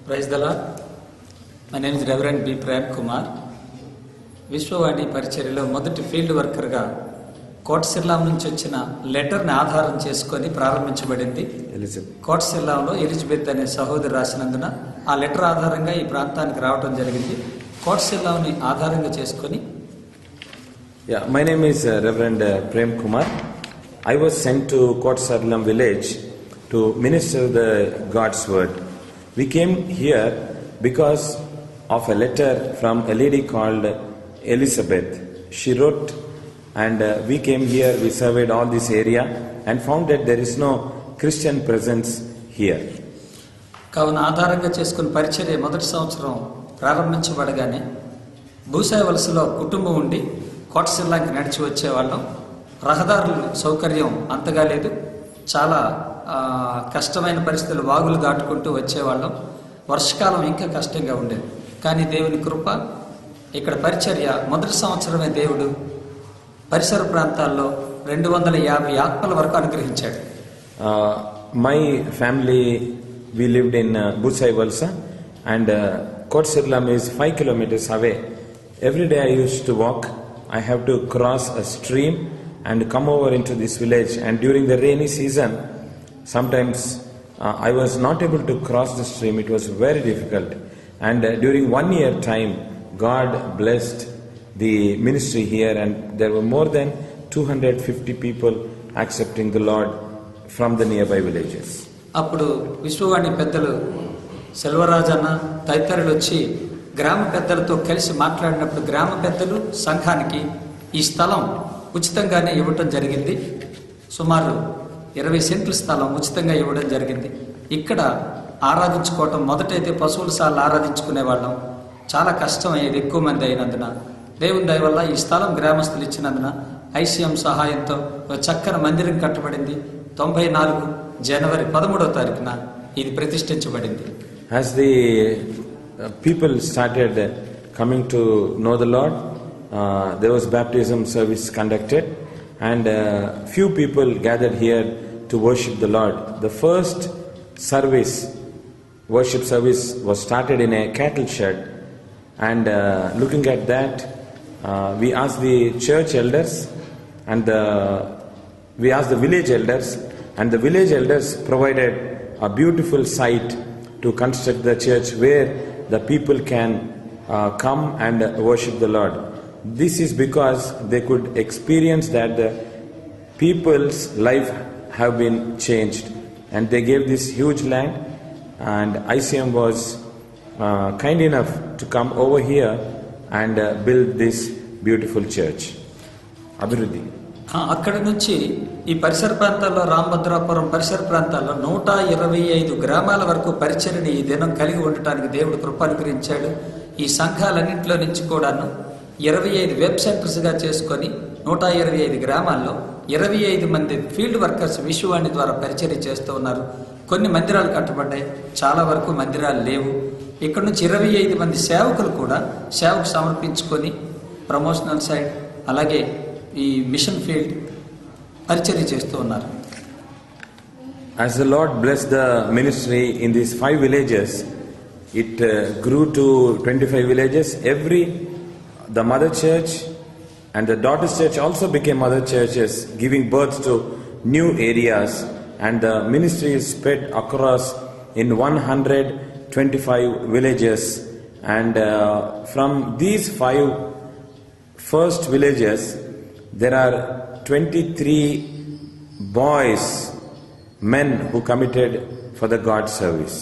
Praise the Lord. My name is Reverend B. Prem Kumar. Vishwavani పరిచర్యలో మొదటి field వర్కర్గా కోటసిల్లాం నుంచి వచ్చిన లెటర్ని ఆధారం చేసుకొని ప్రారంభించబడింది. కోటసిల్లాంలో ఎలిజబెత్ అనే సహోదరి రాసినందున ఆ లెటర్ ఆధారంగా ఈ ప్రాంతానికి రావడం జరిగింది. కోటసిల్లాంని ఆధారంగా చేసుకొని My name is Reverend Prem Kumar. I was sent to Kotasillam village to minister the God's word. We came here because of a letter from a lady called Elizabeth. She wrote, and we came here, we surveyed all this area and found that there is no Christian presence here. కావున ఆధారంగా చేసుకుని పరిచర్య మొదటి సంవత్సరం ప్రారంభించబడగానే భూసాయ వలసలో కుటుంబం ఉండి కోటసిల్లాంకి నడిచి వచ్చేవాళ్ళం. రహదారుల సౌకర్యం అంతగా లేదు, చాలా కష్టమైన పరిస్థితులు, వాగులు దాటుకుంటూ వచ్చేవాళ్ళం. వర్షకాలం ఇంకా కష్టంగా ఉండేది. కానీ దేవుని కృప, ఇక్కడ పరిచర్య మొదటి సంవత్సరమే దేవుడు పరిసర ప్రాంతాల్లో 250 ఆత్మల వరకు అనుగ్రహించాడు. My family, we lived in Busai Valsa, and Kotasillam is 5 kilometers away. Every day I used to walk. I have to cross a stream and come over into this village, and during the rainy season sometimes I was not able to cross the stream. It was very difficult, and during 1 year time God blessed the ministry here, and there were more than 250 people accepting the Lord from the nearby villages. అప్పుడు విశ్వవాణి పెద్దలు సెల్వరాజన్న తదితరులు వచ్చి గ్రామ పెద్దలతో కలిసి మాట్లాడినప్పుడు గ్రామ పెద్దలు సంఘానికి ఈ స్థలం ఉచితంగానే ఇవ్వటం జరిగింది. సుమారు 20 సెంట్ల స్థలం ఉచితంగా ఇవ్వడం జరిగింది. ఇక్కడ ఆరాధించుకోవటం, మొదటైతే పశువుల సార్లు ఆరాధించుకునే వాళ్ళం. చాలా కష్టం అయ్యేది, ఎక్కువ మంది అయినందున. దేవుని దయ వల్ల ఈ స్థలం గ్రామస్తులు ఇచ్చినందున ఐసీఎం సహాయంతో ఒక చక్కని మందిరం కట్టబడింది. 94 జనవరి 13వ తారీఖున ఇది ప్రతిష్ఠించబడింది. As the people started coming to know the Lord, there was baptism service conducted, and few people gathered here to worship the Lord. The first worship service was started in a cattle shed, and looking at that, we asked the church elders and we asked the village elders, and the village elders provided a beautiful site to construct the church where the people can come and worship the Lord. This is because they could experience that the people's life have been changed, and they gave this huge land, and ICM was kind enough to come over here and build this beautiful church. Abhiruddhi. అక్కడి నుంచి ఈ పరిసర ప్రాంతాల్లో, రామభద్రాపురం పరిసర ప్రాంతాల్లో 125 గ్రామాల వరకు పరిచర్ని ఈ దినం కలిగి ఉండటానికి దేవుడు కృప అనుగ్రహించాడు. ఈ సంఘాలన్నింటిలో నుంచి కూడాను 25 వెబ్ సెంటర్స్గా చేసుకొని 125 గ్రామాల్లో 25 మంది ఫీల్డ్ వర్కర్స్ విశ్వవాణి ద్వారా పరిచర్య చేస్తూ ఉన్నారు. కొన్ని మందిరాలు కట్టబడ్డాయి, చాలా వరకు మందిరాలు లేవు. ఇక్కడ నుంచి 25 మంది సేవకులు కూడా సేవకు సమర్పించుకొని ప్రమోషనల్ సైడ్ అలాగే ఈ మిషన్ ఫీల్డ్ పరిచర్య చేస్తూ ఉన్నారు. As the Lord blessed the ministry in these 5 villages, it grew to 25 villages. The mother church and the daughter church also became mother churches, giving birth to new areas, and the ministry is spread across in 125 villages, and from these 5 first villages there are 23 boys, men who committed for the God service.